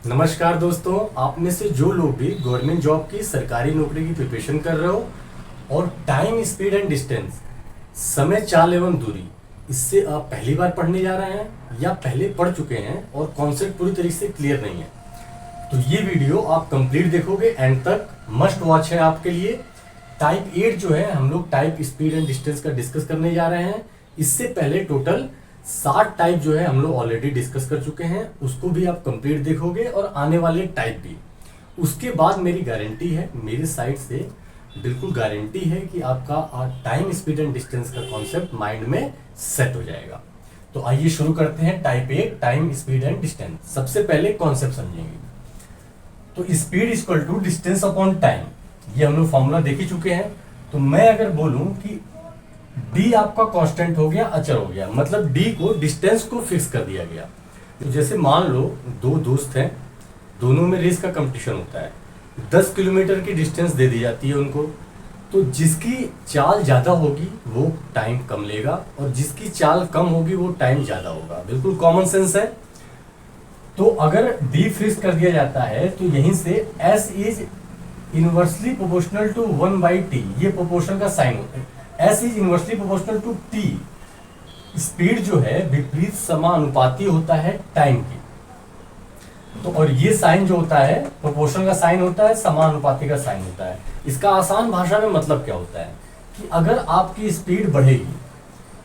नमस्कार दोस्तों, आप में से जो लोग भी गवर्नमेंट जॉब की सरकारी नौकरी की प्रिपरेशन कर रहे हो और टाइम स्पीड एंड डिस्टेंस समय चाल एवं दूरी इससे आप पहली बार पढ़ने जा रहे हैं या पहले पढ़ चुके हैं और कॉन्सेप्ट पूरी तरीके से क्लियर नहीं है, तो ये वीडियो आप कंप्लीट देखोगे, एंड तक मस्ट वॉच है आपके लिए। टाइप 8 जो है, हम लोग टाइप स्पीड एंड डिस्टेंस का डिस्कस करने जा रहे हैं। इससे पहले टोटल 60 टाइप जो है हम लोग ऑलरेडी डिस्कस कर चुके हैं, उसको भी आप कंप्लीट देखोगे और आने वाले टाइप भी। उसके बाद मेरी गारंटी है, मेरी साइड से बिल्कुल गारंटी है कि आपका टाइम स्पीड एंड डिस्टेंस का कॉन्सेप्ट माइंड में सेट हो जाएगा। तो आइए शुरू करते हैं type 8 time speed and distance. सबसे पहले कॉन्सेप्ट समझेंगे। तो speed equal to distance upon time, ये हम लोग फॉर्मूला देख ही चुके हैं। तो मैं अगर बोलूं कि d आपका कांस्टेंट हो गया, अचर हो गया, मतलब d को, डिस्टेंस को फिक्स कर दिया गया। तो जैसे मान लो दो दोस्त हैं, दोनों में रेस का कंपटीशन होता है, 10 किलोमीटर की डिस्टेंस दे दी जाती है उनको। तो जिसकी चाल ज़्यादा होगी वो टाइम कम लेगा और जिसकी चाल कम होगी वो टाइम ज़्यादा होगा। बिल्कुल कॉमन सेंस है। तो अगर d फिक्स कर दिया जाता है तो यहीं से s is inversely proportional to 1/t, ये प्रोपोर्शन का साइन होता है। S is inversely proportional to t, speed जो है विपरीत समानुपाती होता है टाइम की। तो और ये साइन जो होता है प्रोपोर्शन का साइन होता है, समानुपाती का साइन होता है। इसका आसान भाषा में मतलब क्या होता है कि अगर आपकी स्पीड बढ़ेगी,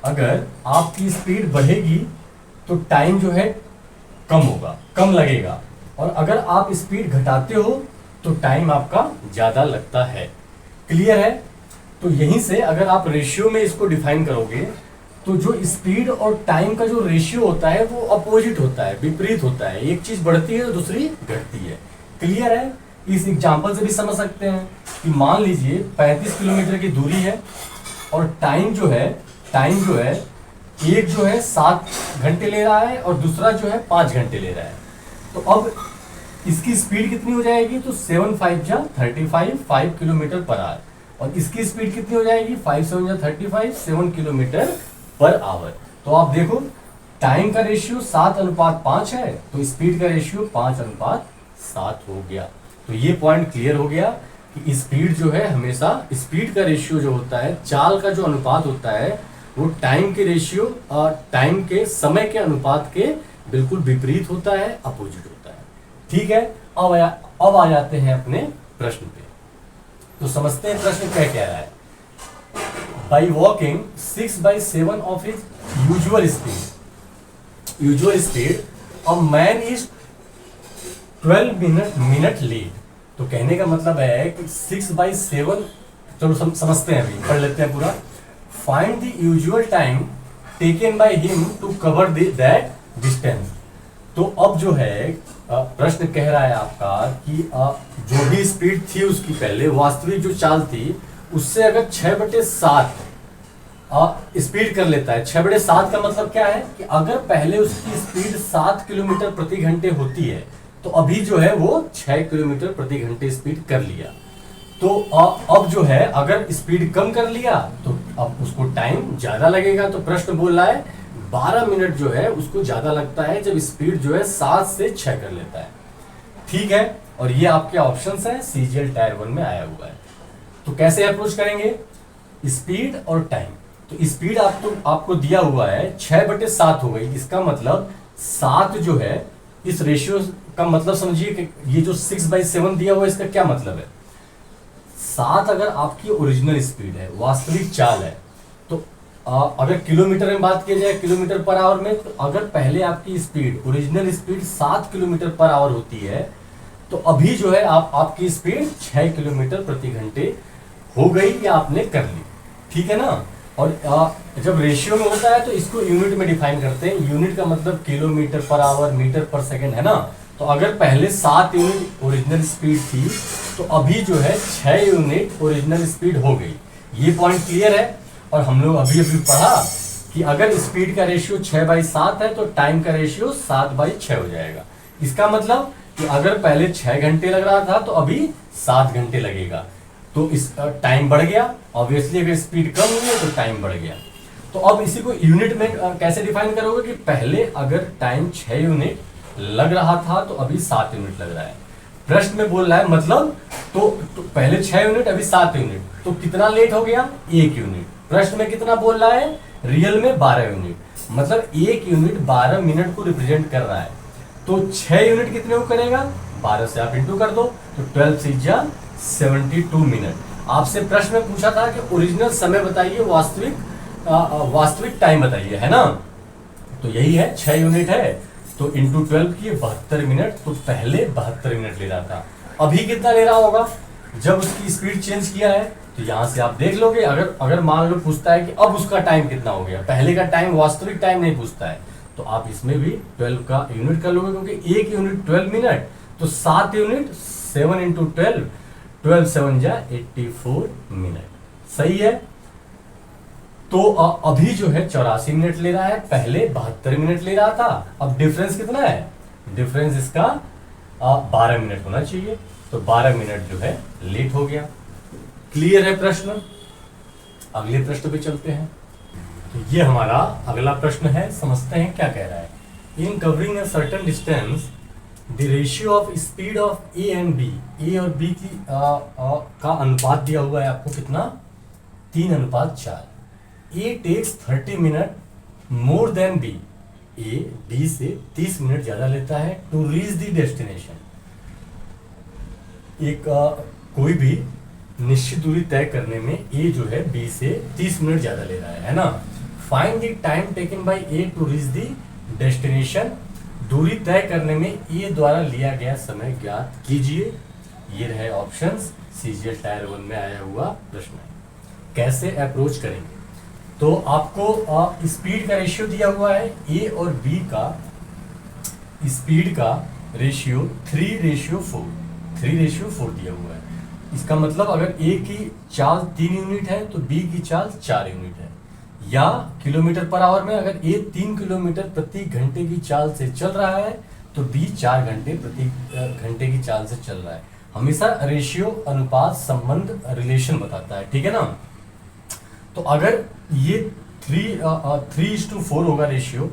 अगर आपकी स्पीड बढ़ेगी तो टाइम जो है कम होगा, कम लगेगा, और अगर आप स्पीड घटाते हो तो टाइम आपका ज्यादा लगता है। क्लियर है? तो यहीं से अगर आप रेशियो में इसको डिफाइन करोगे तो जो स्पीड और टाइम का जो रेशियो होता है वो अपोजिट होता है, विपरीत होता है। एक चीज बढ़ती है तो दूसरी घटती है। क्लियर है? इस एग्जांपल से भी समझ सकते हैं कि मान लीजिए 35 किलोमीटर की दूरी है और टाइम जो है एक जो है 7 घंटे ले रहा है और दूसरा जो है 5 घंटे ले रहा है। तो अब इसकी स्पीड कितनी हो जाएगी? तो 7 5 जा 35, 5 किलोमीटर पर आवर, और इसकी स्पीड कितनी हो जाएगी? 5 7 जा 35, 7 किलोमीटर पर आवर। तो आप देखो टाइम का रेशियो 7:5 है तो स्पीड का रेशियो 5:7 हो गया। तो ये पॉइंट क्लियर हो गया कि स्पीड जो है हमेशा, स्पीड का रेशियो जो होता है, चाल का जो अनुपात होता है, वो टाइम के रेशियो और टाइम के समय के अनुपात के बिल्कुल विपरीत होता है, अपोजिट होता है। ठीक है, अब आ जाते हैं अपने प्रश्न पे। तो समझते हैं प्रश्न क्या कह रहा है। By walking 6/7 of his usual speed a man is 12 minute late. तो कहने का मतलब है कि 6/7, चलो समझते हैं, अभी पढ़ लेते हैं पूरा। Find the usual time taken by him to cover that distance. तो अब जो है प्रश्न कह रहा है आपका कि जो भी स्पीड थी उसकी पहले, वास्तविक जो चाल थी, उससे अगर 6/7 स्पीड कर लेता है। 6/7 का मतलब क्या है कि अगर पहले उसकी स्पीड 7 किलोमीटर प्रति घंटे होती है तो अभी जो है वो 6 किलोमीटर प्रति घंटे स्पीड कर लिया। तो अब जो है अगर स्पीड कम कर लिया तो अब उसको टाइम ज्यादा लगेगा। तो प्रश्न बोल रहा है 12 मिनट जो है उसको ज्यादा लगता है जब स्पीड जो है 7 से 6 कर लेता है। ठीक है, और ये आपके ऑप्शंस है, CGL टायर 1 में आया हुआ है। तो कैसे अप्रोच करेंगे? स्पीड और टाइम। तो स्पीड आपको दिया हुआ है 6/7 हो गई। इसका मतलब 7 जो है, इस रेशियो का मतलब समझिए कि ये जो 6/7 दिया हुआ है, इसका क्या मतलब है? 7 अगर आपकी ओरिजिनल स्पीड है, वास्तविक चाल है, तो अगर किलोमीटर में बात की जाए, किलोमीटर पर आवर में, तो अगर पहले आपकी speed, original speed 7 kilometre per hour होती है तो अभी जो है आपकी स्पीड 6 किलोमीटर प्रति घंटे हो गई या आपने कर ली। ठीक है ना? और जब रेशियो में होता है तो इसको यूनिट में डिफाइन करते हैं। यूनिट का मतलब किलोमीटर पर आवर, मीटर पर सेकंड, है ना? तो अगर पहले 7 यूनिट ओरिजिनल स्पीड थी तो अभी जो है 6 यूनिट ओरिजिनल स्पीड हो गई। ये पॉइंट क्लियर है? और हम लोग अभी पढ़ा कि अगर स्पीड का रेशियो 6/7 है तो टाइम का रेशियो 7/6 हो जाएगा। इसका मतलब कि अगर पहले 6 घंटे लग रहा था तो अभी 7 घंटे लगेगा। तो इस टाइम बढ़ गया। ऑब्वियसली अगर स्पीड कम हुई है तो टाइम बढ़ गया। तो अब इसी को यूनिट में कैसे डिफाइन करोगे कि पहले अगर टाइम 6 यूनिट लग रहा था तो अभी 7 यूनिट लग रहा है। प्रश्न में बोल रहा है मतलब तो पहले 6 यूनिट अभी 7 यूनिट, तो कितना लेट हो गया? 1 यूनिट। प्रश्न में कितना बोल रहा है? रियल में 12 यूनिट, मतलब 1 यूनिट 12 मिनट को रिप्रेजेंट कर रहा है। तो 6 यूनिट कितने को करेगा? 12 से आप इंटू कर दो, तो 12 से 72 मिनट। आपसे प्रश्न में पूछा था कि ओरिजिनल समय बताइए, वास्तविक टाइम बताइए, है ना? तो यही है, 6 यूनिट है तो इंटू 12 किए 72 मिनट, तो पहले 72 मिनट ले रहा था। अभी कितना ले रहा होगा जब उसकी स्पीड चेंज किया है? तो यहां से आप देख लोगे, अगर मान लो पूछता है कि अब उसका टाइम कितना हो गया, पहले का टाइम वास्तविक टाइम नहीं पूछता है, तो आप इसमें भी 12 का यूनिट कर लोगे, क्योंकि 1 यूनिट 12 मिनट, तो 7 यूनिट 7 इंटू 12, 12 7 84 मिनट। सही है। तो अभी जो है 84 मिनट ले रहा है, पहले 72 मिनट ले रहा था। अब डिफरेंस कितना है? डिफरेंस इसका 12 मिनट होना चाहिए, तो 12 मिनट जो है लेट हो गया। क्लियर है प्रश्न? अगले प्रश्न पे चलते हैं। तो ये हमारा अगला प्रश्न है, समझते हैं क्या कह रहा है। In covering a certain distance the ratio of speed of A and B, A और बी की का अनुपात दिया हुआ है आपको, कितना? 3:4। A takes 30 minute more than B, A B से 30 मिनट ज्यादा लेता है टू रीच द डेस्टिनेशन। एक कोई भी निश्चित दूरी तय करने में ए जो है बी से 30 मिनट ज्यादा ले रहा है ना? Find the time taken by A to reach the destination. दूरी तय करने में ए द्वारा लिया गया समय ज्ञात कीजिए। ये रहे ऑप्शंस, सीजीएल टायर 1 में आया हुआ प्रश्न है। कैसे अप्रोच करेंगे? तो आपको स्पीड का रेशियो दिया हुआ है, ए और बी का स्पीड का रेशियो 3:4, 3:4 दिया हुआ है। इसका मतलब अगर ए की चाल 3 यूनिट है तो बी की चाल 4 यूनिट है, या किलोमीटर पर आवर में अगर ए 3 किलोमीटर प्रति घंटे की चाल से चल रहा है तो बी 4 घंटे प्रति घंटे की चाल से चल रहा है। हमेशा रेशियो, अनुपात, संबंध, रिलेशन बताता है, ठीक है ना? तो अगर ये 3:4 होगा रेशियो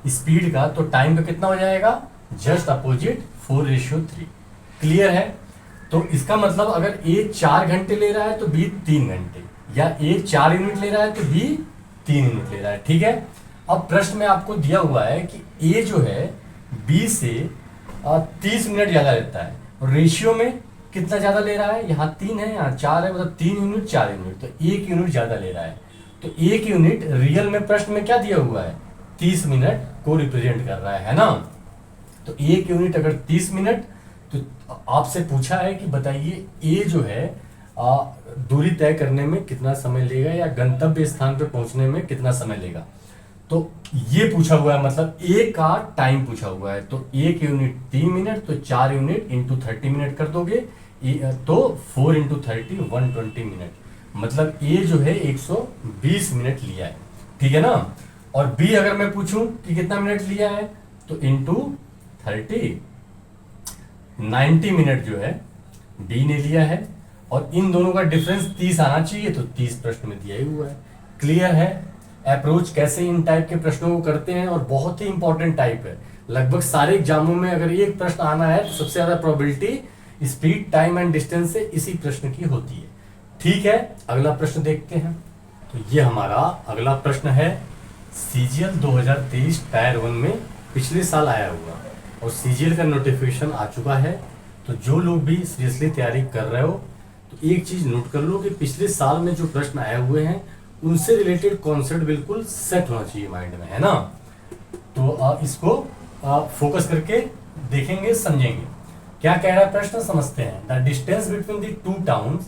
स्पीड का, तो टाइम का कितना हो जाएगा? Just opposite, 4:3। क्लियर है? तो इसका मतलब अगर ए 4 घंटे ले रहा है तो बी 3 घंटे, या ए 4 यूनिट ले रहा है तो बी 3 यूनिट ले रहा है, ठीक है? अब प्रश्न में आपको दिया हुआ है कि ए जो है बी से 30 मिनट ज्यादा लेता है, और रेशियो में कितना ज्यादा ले रहा है? यहाँ 3 है, यहाँ 4 है, मतलब 3 यूनिट 4 यूनिट, तो 1 यूनिट ज्यादा ले रहा है। तो 1 यूनिट रियल में प्रश्न में क्या दिया हुआ है? 30 मिनट को रिप्रेजेंट कर रहा है ना? तो 1 यूनिट अगर 30 मिनट, तो आपसे पूछा है कि बताइए ए जो है दूरी तय करने में कितना समय लेगा, या गंतव्य स्थान पर पहुंचने में कितना समय लेगा। तो ये पूछा हुआ है, मतलब ए का टाइम पूछा हुआ है। तो 1 यूनिट 3 मिनट, तो 4 यूनिट इंटू 30 मिनट कर दोगे, तो 4 इंटू 30 120 मिनट, मतलब ए जो है 120 मिनट लिया है, ठीक है ना? और बी अगर मैं पूछूं कि कितना मिनट लिया है, तो इंटू 30 90 मिनट जो है बी ने लिया है, और इन दोनों का डिफरेंस 30 आना चाहिए, तो 30 प्रश्न में दिया ही हुआ है। क्लियर है? अप्रोच कैसे इन टाइप के प्रश्नों को करते हैं, और बहुत ही इंपॉर्टेंट टाइप है। लगभग सारे एग्जामों में अगर एक प्रश्न आना है तो सबसे ज्यादा probability speed, time and distance से इसी प्रश्न की होती है। ठीक है, अगला प्रश्न देखते हैं। तो ये हमारा अगला प्रश्न है, सीजीएल 2023 टायर 1 में पिछले साल आया हुआ, और सीजीएल का नोटिफिकेशन आ चुका है। तो जो लोग भी सीरियसली तैयारी कर रहे हो तो एक चीज नोट कर लो कि पिछले साल में जो प्रश्न आए हुए हैं उनसे रिलेटेड कॉन्सेप्ट बिल्कुल सेट होना चाहिए माइंड में, है ना? तो इसको फोकस करके देखेंगे, समझेंगे क्या कह रहा है प्रश्न, समझते हैं। The distance between the two towns,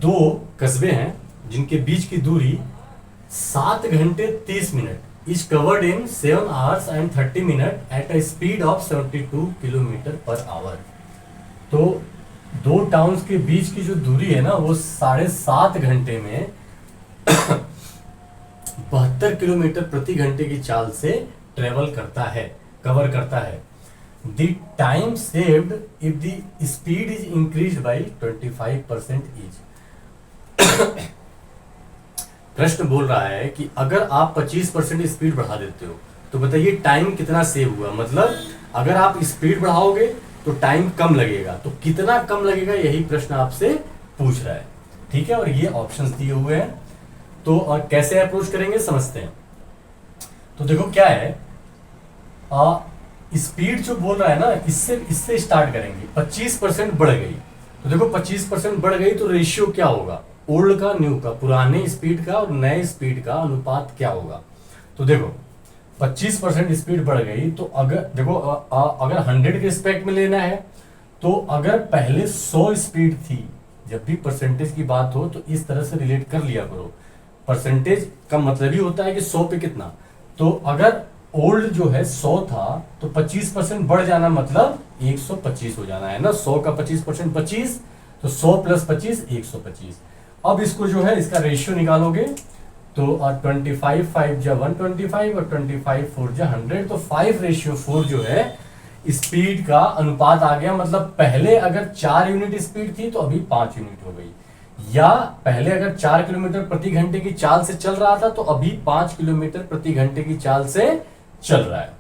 2 कस्बे हैं जिनके बीच की दूरी 7 घंटे 30 minute is covered in 7 hours and 30 minutes at a speed of 72 kilometre per hour. तो 2 टाउन्स के बीच की जो दूरी है ना, वो 7.5 घंटे में 72 किलोमीटर प्रति घंटे की चाल से ट्रेवल करता है, कवर करता है। The time saved if the speed is increase by 25% is. प्रश्न बोल रहा है कि अगर आप 25% स्पीड बढ़ा देते हो तो बताइए टाइम कितना सेव हुआ, मतलब अगर आप स्पीड बढ़ाओगे तो टाइम कम लगेगा, तो कितना कम लगेगा यही प्रश्न आपसे पूछ रहा है। ठीक है, और ये ऑप्शंस दिए हुए हैं। तो कैसे अप्रोच करेंगे समझते हैं। तो देखो क्या है, स्पीड जो बोल रहा है ना, इससे इससे स्टार्ट करेंगे। 25% बढ़ गई, तो देखो 25% बढ़ गई तो रेशियो क्या होगा, ओल्ड का न्यू का, पुराने स्पीड का और नए स्पीड का अनुपात क्या होगा। तो देखो 25% स्पीड बढ़ गई, तो अगर देखो अगर 100 के रिस्पेक्ट में लेना है, तो अगर पहले 100 स्पीड थी, जब भी परसेंटेज की बात हो तो इस तरह से रिलेट कर लिया करो। परसेंटेज का मतलब ही होता है कि 100 पे कितना, तो अगर ओल्ड जो है 100 था तो 25% बढ़ जाना मतलब 125 हो जाना है ना। 100 का 25% 25, तो 100 प्लस 25 125। अब इसको जो है इसका रेशियो निकालोगे तो 25 5 जा 125 और 25 4 जा 100, तो 5:4 जो है स्पीड का अनुपात आ गया। मतलब पहले अगर 4 यूनिट स्पीड थी तो अभी 5 यूनिट हो गई, या पहले अगर 4 किलोमीटर प्रति घंटे की चाल से चल रहा था तो अभी 5 किलोमीटर प्रति घंटे की चाल से चल रहा है।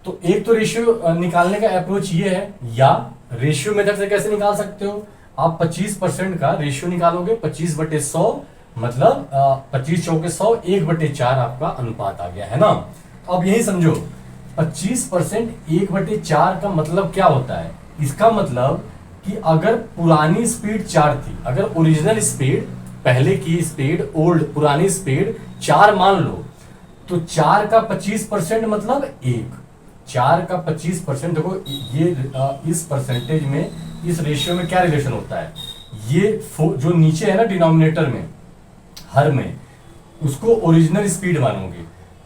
तो एक तो रेशियो निकालने का अप्रोच ये है, या रेशियो मेथड से कैसे निकाल सकते हो, आप 25% का रेशियो निकालोगे, 25/100 मतलब 25 चौके 100, 1/4 आपका अनुपात आ गया है ना। अब यही समझो 25% 1/4 का मतलब क्या होता है, इसका मतलब कि अगर पुरानी स्पीड 4 थी, अगर ओरिजिनल स्पीड पहले की स्पीड ओल्ड पुरानी स्पीड 4 मान लो, तो 4 का 25% मतलब 1। 4 का 25%, देखो ये इस परसेंटेज में, इस रेशियो में क्या रिलेशन होता है, ये जो नीचे है ना डिनोमिनेटर में, हर में, उसको ओरिजिनल स्पीड मानोगे।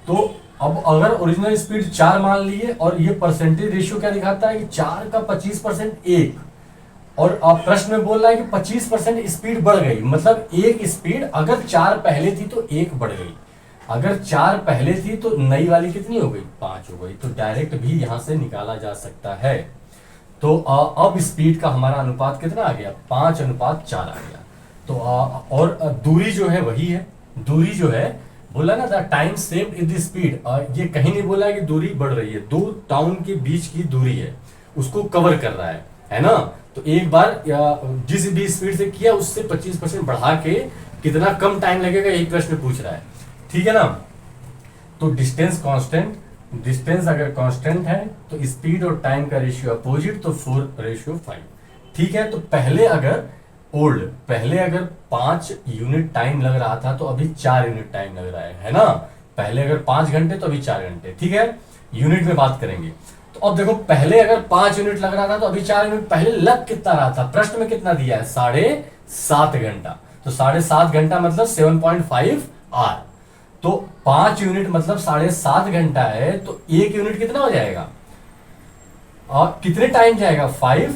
तो अब अगर ओरिजिनल स्पीड 4 मान लिए और ये परसेंटेज रेशियो क्या दिखाता है कि 4 का 25% 1, और अब प्रश्न में बोल रहा है कि 25% स्पीड बढ़ गई, मतलब एक स्पीड अगर 4 पहले थी तो 1 बढ़ गई, अगर 4 पहले थी तो नई वाली कितनी हो गई, 5 हो गई। तो डायरेक्ट भी यहां से निकाला जा सकता है। तो अब स्पीड का हमारा अनुपात कितना आ गया, 5:4 आ गया। तो और दूरी जो है वही है, दूरी जो है बोला ना the time saved in the speed, ये कहीं नहीं बोला है कि दूरी बढ़ रही है, दो टाउन के बीच की दूरी है, उसको कवर कर रहा है ना। तो एक बार जिस भी स्पीड से किया उससे 25% बढ़ा के कितना कम टाइम लगेगा यही प्रश्न पूछ रहा है। ठीक है ना। तो डिस्टेंस कांस्टेंट, डिस्टेंस अगर कांस्टेंट है तो स्पीड और टाइम का रेशियो अपोजिट, तो 4:5। ठीक है, तो पहले अगर 5 यूनिट टाइम लग रहा था तो अभी 4 यूनिट टाइम लग रहा है ना। पहले अगर 5 घंटे तो अभी 4 घंटे। ठीक है, यूनिट में बात करेंगे। तो अब देखो पहले अगर 5 यूनिट लग रहा था तो अभी 4 यूनिट, पहले लग कितना रहा था, प्रश्न में कितना दिया है, 7.5 घंटा। तो 7.5 घंटा मतलब 7.5 आर। तो 5 यूनिट मतलब 7.5 घंटा है, तो 1 यूनिट कितना हो जाएगा, कितने टाइम जाएगा, 15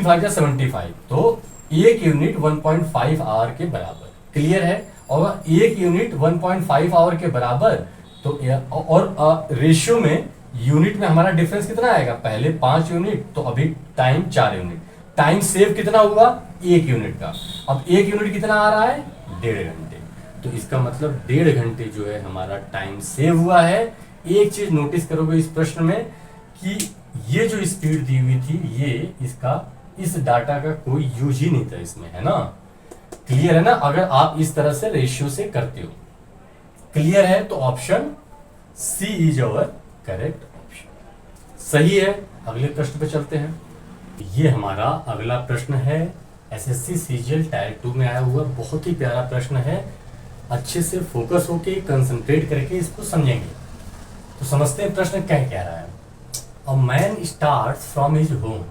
5 75, तो 1 यूनिट 1.5 आवर के बराबर। क्लियर है। और 1 यूनिट 1.5 आवर के बराबर, तो और रेशियो में यूनिट में हमारा डिफरेंस कितना आएगा, पहले 5 यूनिट तो अभी टाइम 4 यूनिट, टाइम सेव कितना हुआ 1 यूनिट का। अब 1 यूनिट कितना आ रहा है, 1.5 घंटे। तो इसका मतलब 1.5 घंटे जो है हमारा टाइम सेव हुआ है। एक चीज नोटिस करोगे इस प्रश्न में कि ये जो स्पीड दी हुई थी, ये इसका इस डाटा का कोई यूज ही नहीं था इसमें, है ना। क्लियर है ना, अगर आप इस तरह से रेशियो से करते हो। क्लियर है, तो option C is our correct option, सही है। अगले प्रश्न पे चलते हैं। ये हमारा अगला प्रश्न है, एसएससी सीजीएल टायर 2 में आया हुआ बहुत ही प्यारा प्रश्न है। अच्छे से फोकस होके कंसंट्रेट करके इसको समझेंगे। तो समझते हैं प्रश्न क्या रहा है। A man starts from his home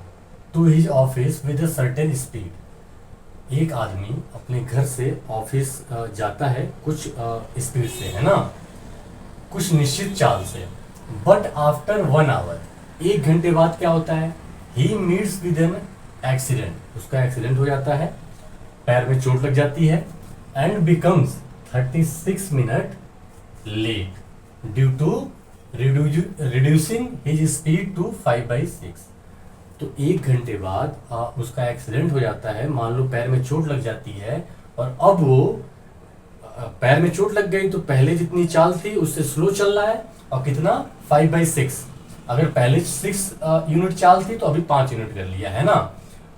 to his office with a certain speed. एक आदमी अपने घर से ऑफिस जाता है कुछ स्पीड से, है ना, कुछ निश्चित चाल से। बट आफ्टर 1 आवर, 1 घंटे बाद क्या होता है, he meets with an accident, उसका एक्सीडेंट हो जाता है, पैर में चोट लग जाती है, and becomes 36 minute late due to reducing his speed to 5/6। तो 1 घंटे बाद उसका एक्सीडेंट हो जाता है, मान लो पैर में चोट लग जाती है, और अब वो पैर में चोट लग गई तो पहले जितनी चाल थी उससे स्लो चल रहा है, और कितना 5/6। अगर पहले 6 यूनिट चाल थी तो अभी 5 यूनिट कर लिया है ना।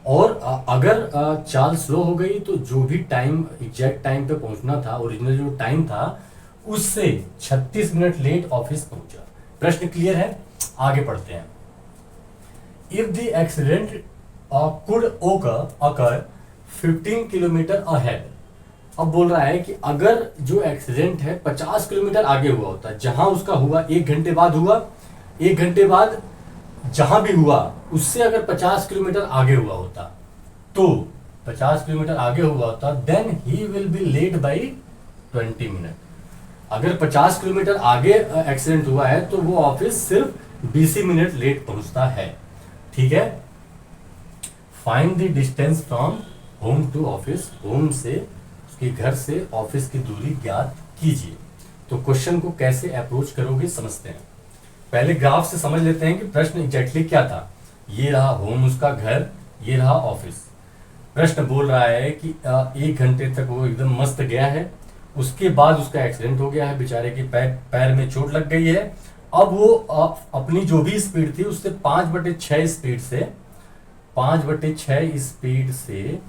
और अगर चाल स्लो हो गई तो जो भी टाइम एग्जैक्ट टाइम पे पहुंचना था, ओरिजिनल जो टाइम था उससे 36 मिनट लेट ऑफिस पहुंचा। प्रश्न क्लियर है? आगे पढ़ते हैं। If the accident could occur 15 kilometre ahead. अब बोल रहा है कि अगर जो एक्सीडेंट है 50 किलोमीटर आगे हुआ होता, जहां उसका हुआ 1 घंटे बाद हुआ, 1 घंटे बाद जहां भी हुआ उससे अगर 50 किलोमीटर आगे हुआ होता, तो 50 किलोमीटर आगे हुआ होता, then he will be late by 20 minute. अगर 50 किलोमीटर आगे एक्सीडेंट हुआ है तो वो ऑफिस सिर्फ 20 मिनट लेट पहुंचता है। ठीक है। Find the distance from home to office. Home से, उसके घर से ऑफिस की दूरी ज्ञात कीजिए। तो क्वेश्चन को कैसे अप्रोच करोगे समझते हैं। पहले ग्राफ से समझ लेते हैं कि प्रश्न एग्जैक्टली क्या था। ये रहा होम, उसका घर, ये रहा ऑफिस। प्रश्न बोल रहा है कि 1 घंटे तक वो एकदम मस्त गया है, उसके बाद उसका एक्सीडेंट हो गया है, बेचारे के पैर में चोट लग गई है। अब वो अपनी जो भी स्पीड थी उससे 5/6 स्पीड से 5/6 स्पीड से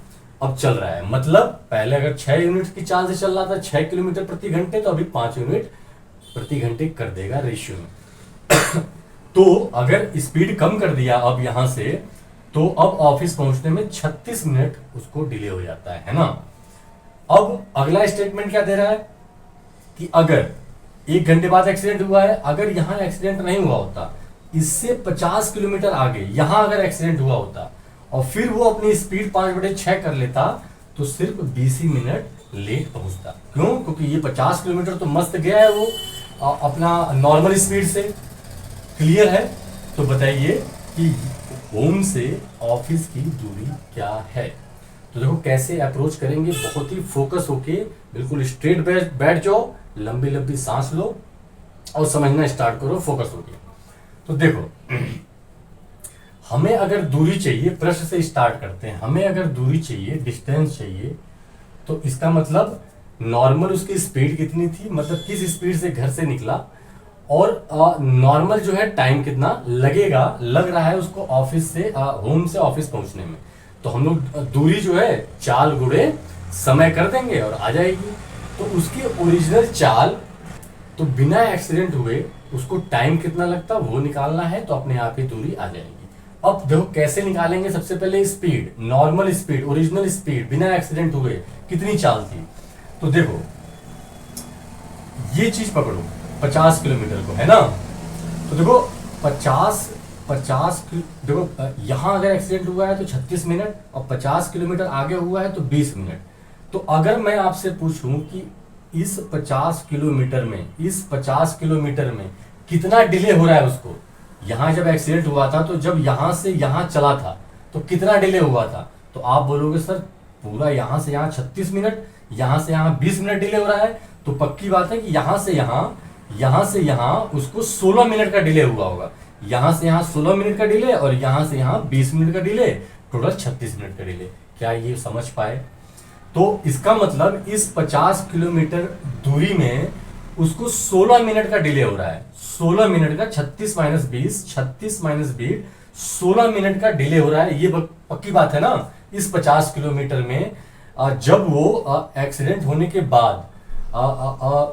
अब चल रहा है। मतलब पहले अगर 6 यूनिट की चाल से चल रहा था 6 किलोमीटर प्रति घंटे, तो अभी 5 यूनिट प्रति घंटे कर देगा रेशियो में। तो अगर स्पीड कम कर दिया अब यहां से, तो अब ऑफिस पहुंचने में 36 मिनट उसको डिले हो जाता है ना। अब अगला स्टेटमेंट क्या दे रहा है कि अगर 1 घंटे बाद एक्सीडेंट हुआ है, अगर यहां एक्सीडेंट नहीं हुआ होता, इससे 50 किलोमीटर आगे यहां अगर एक्सीडेंट हुआ होता और फिर वो अपनी स्पीड 5/6 कर लेता, तो सिर्फ 20 मिनट लेट पहुंचता। क्यों? क्योंकि ये 50 किलोमीटर तो मस्त गया है वो अपना नॉर्मल स्पीड से। क्लियर है? तो बताइए कि होम से ऑफिस की दूरी क्या है। तो देखो कैसे अप्रोच करेंगे। बहुत ही फोकस होके बिल्कुल स्ट्रेट बैठ जाओ, लंबी लंबी सांस लो और समझना स्टार्ट करो फोकस होके। तो देखो हमें अगर दूरी चाहिए, प्रश्न से स्टार्ट करते हैं। हमें अगर दूरी चाहिए, डिस्टेंस चाहिए, तो इसका मतलब नॉर्मल उसकी स्पीड कितनी थी, मतलब किस स्पीड से घर से निकला, और नॉर्मल जो है टाइम कितना लग रहा है उसको ऑफिस से होम से ऑफिस पहुंचने में। तो हम लोग दूरी जो है चाल गुणे समय कर देंगे और आ जाएगी। तो उसकी ओरिजिनल चाल, तो बिना एक्सीडेंट हुए उसको टाइम कितना लगता वो निकालना है, तो अपने आप ही दूरी आ जाएगी। अब देखो कैसे निकालेंगे। सबसे पहले speed, normal speed, original speed बिना एक्सीडेंट हुए कितनी चाल थी। तो देखो ये चीज पकड़ो 50 किलोमीटर को, है ना। तो देखो 50 देखो यहां अगर एक्सीडेंट हुआ है तो 36 मिनट, और 50 किलोमीटर आगे हुआ है तो 20 मिनट। तो अगर मैं आपसे पूछूं कि इस 50 किलोमीटर में कितना डिले हो रहा है उसको, यहां जब एक्सीडेंट हुआ था तो जब यहां से यहां चला था तो कितना डिले हुआ था, तो आप बोलोगे सर पूरा यहां से यहां 36 मिनट, यहां से यहां 20 मिनट डिले हो रहा है। तो पक्की बात है कि यहां से यहां उसको 16 मिनट का डिले हुआ होगा। यहां से यहां 16 मिनट का डिले और यहां से यहां 20 मिनट का डिले, टोटल 36 मिनट का डिले। क्या ये समझ पाए? तो इसका मतलब इस 50 किलोमीटर दूरी में उसको 16 मिनट का डिले हो रहा है। 16 मिनट का 36 माइनस 20 16 मिनट का डिले हो रहा है। ये पक्की बात है ना। इस 50 किलोमीटर में जब वो एक्सीडेंट होने के बाद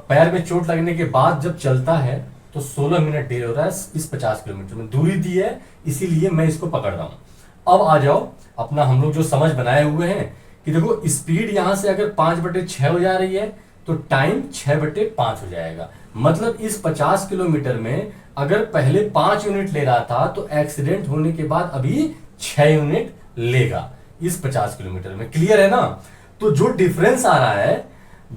पैर में चोट लगने के बाद जब चलता है तो 16 मिनट डिले हो रहा है इस 50 किलोमीटर में। दूरी दी है इसीलिए मैं इसको पकड़ रहा हूं। अब आ जाओ अपना हम लोग जो समझ बनाए हुए हैं कि देखो स्पीड यहां से अगर 5/6 हो जा रही है तो टाइम 6/5 हो जाएगा। मतलब इस 50 किलोमीटर में अगर पहले 5 यूनिट ले रहा था तो एक्सीडेंट होने के बाद अभी 6 यूनिट लेगा इस 50 किलोमीटर में। क्लियर है ना। तो जो डिफरेंस आ रहा है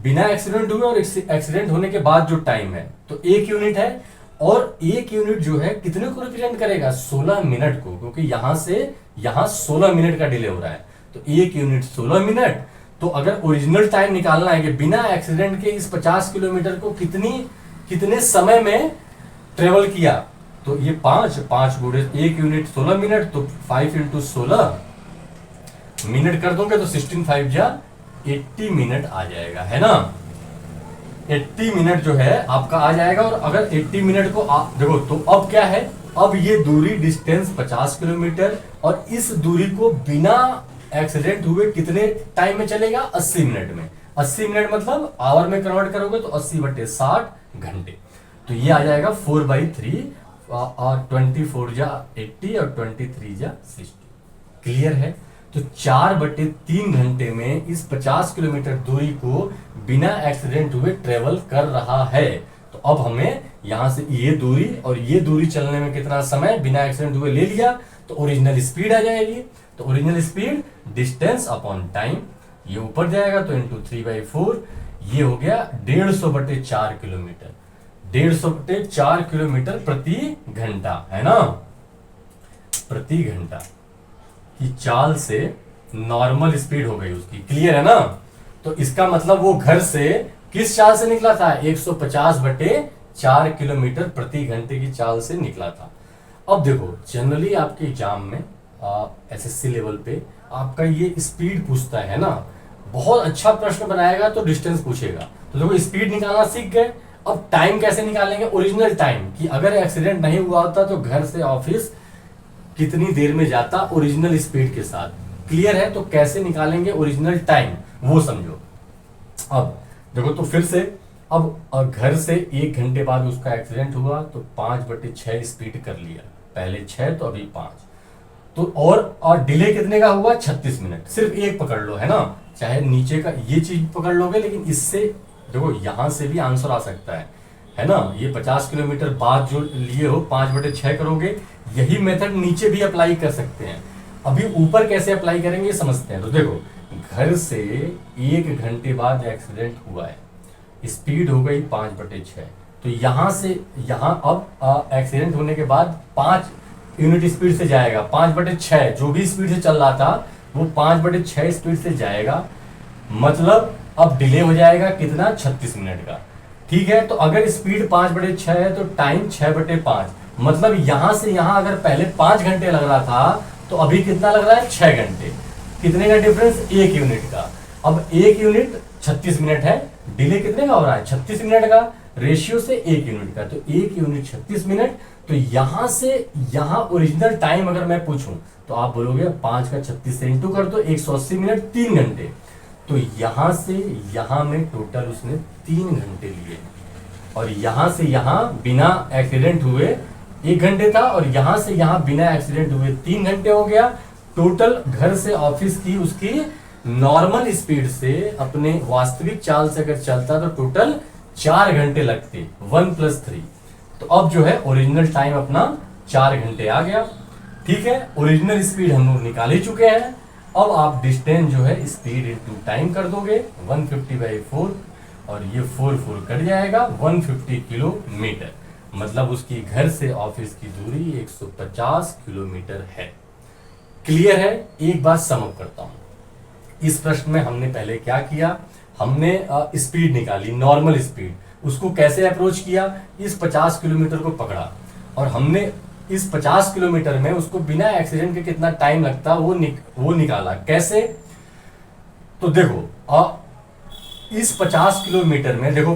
बिना एक्सीडेंट हुए और एक्सीडेंट होने के बाद जो टाइम है तो 1 यूनिट है, और 1 यूनिट जो है कितने को रिप्रेजेंट करेगा, 16 मिनट को, क्योंकि यहां से यहां 16 मिनट का डिले हो रहा है। तो 1 यूनिट 16 मिनट। तो अगर ओरिजिनल टाइम निकालना है कि बिना एक्सीडेंट के इस 50 किलोमीटर को कितने समय में ट्रेवल किया, तो ये 5 गुणे 1 यूनिट 16 मिनट, तो 5 × 16 मिनट कर दोगे तो 16 5 जा 80 मिनट आ जाएगा, है ना। 80 मिनट जो है आपका आ जाएगा। और अगर 80 मिनट को देखो तो अब क्या है, अब ये दूरी डिस्टेंस 50 किलोमीटर, और इस दूरी को बिना एक्सीडेंट हुए कितने टाइम में चलेगा, 80 मिनट में। 80 मिनट मतलब आवर में कन्वर्ट करोगे तो 80/60 घंटे। तो ये आ जाएगा 4/3 और 24 जा 80 और 23 जा 60। क्लियर है। तो 4/3 घंटे में इस 50 किलोमीटर दूरी को बिना एक्सीडेंट हुए ट्रेवल कर रहा है। तो अब हमें यहां से ये दूरी और ये दूरी चलने में कितना समय बिना एक्सीडेंट हुए ले लिया, तो ओरिजिनल स्पीड आ जाएगी। तो original speed distance upon time, ये ऊपर जाएगा तो इंटू 3/4, ये हो गया 150/4 किलोमीटर। 150/4 किलोमीटर प्रति घंटा, है ना, प्रति घंटा की चाल से नॉर्मल स्पीड हो गई उसकी। क्लियर है ना। तो इसका मतलब वो घर से किस चाल से निकला था, 150/4 किलोमीटर प्रति घंटे की चाल से निकला था। अब देखो जनरली आपके एग्जाम में एसएससी लेवल पे आपका ये स्पीड पूछता है ना, बहुत अच्छा प्रश्न बनाएगा तो डिस्टेंस पूछेगा। तो देखो स्पीड निकालना सीख गए, अब टाइम कैसे निकालेंगे, ओरिजिनल टाइम, कि अगर एक्सीडेंट नहीं हुआ होता तो घर से ऑफिस कितनी देर में जाता ओरिजिनल स्पीड के साथ। क्लियर है। तो कैसे निकालेंगे ओरिजिनल टाइम वो समझो। अब देखो तो फिर से, अब घर से 1 घंटे बाद उसका एक्सीडेंट हुआ तो 5/6 स्पीड कर लिया, पहले 6 तो अभी 5। तो और डिले कितने का हुआ, 36 मिनट। सिर्फ एक पकड़ लो, है ना, चाहे नीचे का ये चीज पकड़ लोगे, लेकिन इससे देखो यहां से भी आंसर आ सकता है ना। ये 50 किलोमीटर बाद जो लिए हो 5/6 करोगे, यही मेथड नीचे भी अप्लाई कर सकते हैं। अभी ऊपर कैसे अप्लाई करेंगे ये समझते हैं। तो देखो घर से 1 घंटे बाद एक्सीडेंट हुआ है, स्पीड हो गई 5/6। तो यहां से यहां अब एक्सीडेंट होने के बाद 5 यूनिट स्पीड से जाएगा, 5/6 जो भी स्पीड से चल रहा था वो 5/6 स्पीड से जाएगा। मतलब अब डिले हो जाएगा कितना, 36 मिनट का। ठीक है। तो अगर स्पीड 5/6 है तो टाइम 6/5, मतलब यहां से यहां अगर पहले 5 घंटे लग रहा था तो अभी कितना लग रहा है, 6 घंटे। कितने का डिफरेंस, 1 यूनिट का। अब 1 यूनिट 36 मिनट है, डिले कितने का हो रहा है, 36 मिनट का, रेशियो से 1 यूनिट का। तो 1 यूनिट 36 मिनट। तो यहां से यहां ओरिजिनल टाइम अगर मैं पूछूं तो आप बोलोगे 5 का 36 से इंटू कर दो, 180 मिनट, 3 घंटे। तो यहां से यहां में टोटल उसने 3 घंटे लिए, और यहां से यहां बिना एक्सीडेंट हुए 1 घंटे था, और यहां से यहां बिना एक्सीडेंट हुए 3 घंटे हो गया। टोटल घर से ऑफिस की उसकी नॉर्मल स्पीड से अपने वास्तविक चाल से अगर चलता तो टोटल 4 घंटे लगते, 1 + 3। तो अब जो है ओरिजिनल टाइम अपना 4 घंटे आ गया। ठीक है। ओरिजिनल स्पीड हम लोग निकाल ही चुके हैं। अब आप डिस्टेंस जो है स्पीड इंटू टाइम कर दोगे, 150/4, और ये 4 कट जाएगा, 150 किलोमीटर। मतलब उसकी घर से ऑफिस की दूरी 150 किलोमीटर है। क्लियर है। एक बात समअप करता हूं। इस प्रश्न में हमने पहले क्या किया, हमने स्पीड निकाली, नॉर्मल स्पीड। उसको कैसे अप्रोच किया, इस 50 किलोमीटर को पकड़ा, और हमने इस 50 किलोमीटर में उसको बिना एक्सीडेंट के कितना टाइम लगता वो निकाला। कैसे, तो देखो इस 50 किलोमीटर में देखो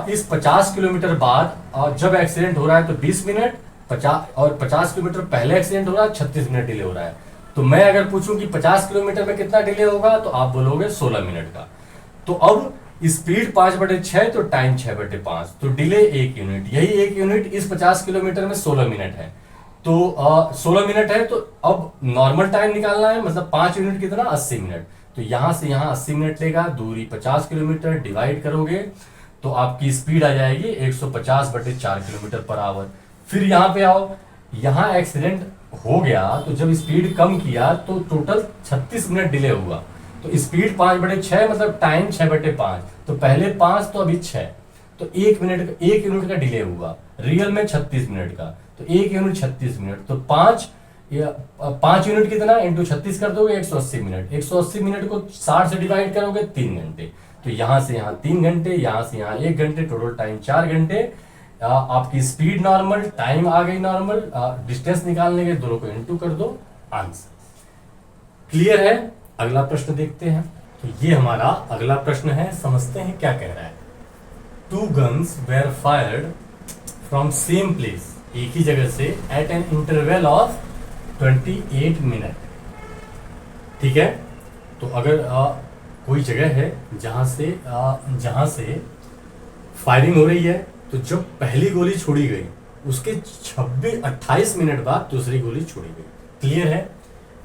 इस 50 किलोमीटर बाद जब एक्सीडेंट हो रहा है तो 20 मिनट, 50 और 50 किलोमीटर पहले एक्सीडेंट हो रहा है 36 मिनट डिले हो रहा है। तो मैं अगर पूछूं कि 50 किलोमीटर में कितना डिले होगा तो आप बोलोगे 16 मिनट का। तो अब स्पीड 5/6 तो टाइम 6/5, तो डिले 1 यूनिट, यही 1 यूनिट इस 50 किलोमीटर में 16 मिनट है। तो 16 मिनट है, तो अब नॉर्मल टाइम निकालना है, मतलब 5 यूनिट कितना, 80 मिनट। तो यहां से यहां 80 मिनट लेगा, दूरी 50 किलोमीटर, डिवाइड करोगे तो आपकी स्पीड आ जाएगी 150/4 किलोमीटर/आवर। फिर यहां पे आओ, यहां एक्सीडेंट हो गया तो जब स्पीड कम किया तो टोटल 36 मिनट डिले हुआ। तो स्पीड 5/6 मतलब टाइम 6/5, तो पहले 5 तो अभी 6, तो 1 यूनिट का डिले हुआ, रियल में 36 मिनट का। तो 1 यूनिट 36 मिनट, तो 5 यूनिट कितना, इंटू 36 कर दोगे 180 मिनट। 180 मिनट को 60 से डिवाइड करोगे 3 घंटे। तो यहां से यहां 3 घंटे, यहां से यहां 1 घंटे, टोटल टाइम 4 घंटे। आपकी स्पीड नॉर्मल, टाइम आ गई नॉर्मल, डिस्टेंस निकालने के दोनों को इंटू कर दो, आंसर। क्लियर है। अगला प्रश्न देखते हैं। तो ये हमारा अगला प्रश्न है, समझते हैं क्या कह रहा है। Two guns were fired from same place, एक ही जगह से, at an interval of 28 minute. ठीक है, तो अगर कोई जगह है जहां से फायरिंग हो रही है, तो जब पहली गोली छोड़ी गई उसके 28 मिनट बाद दूसरी गोली छोड़ी गई। क्लियर है?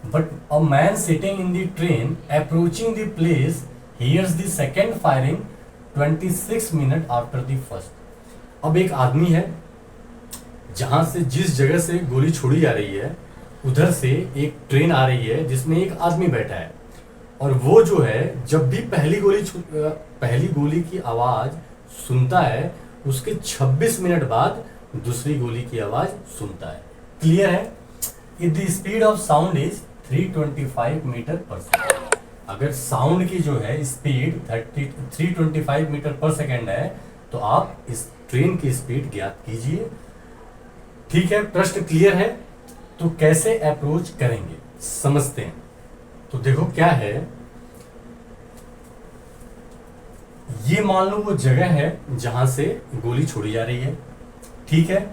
But a man sitting in the train approaching the place hears the second firing 26 minute after the first. अब एक आदमी है, जहां से जिस जगह से गोली छोड़ी जा रही है उधर से एक ट्रेन आ रही है जिसमें एक आदमी बैठा है, और वो जो है जब भी पहली गोली की आवाज सुनता है उसके 26 मिनट बाद दूसरी गोली की आवाज सुनता है। क्लियर है? If the speed of sound is 325 metre per second, अगर साउंड की जो है स्पीड 325 मीटर पर सेकेंड है तो आप इस ट्रेन की स्पीड ज्ञात कीजिए। ठीक है, प्रश्न क्लियर है? तो कैसे अप्रोच करेंगे समझते हैं। तो देखो क्या है, ये मान लो वो जगह है जहां से गोली छोड़ी जा रही है, ठीक है,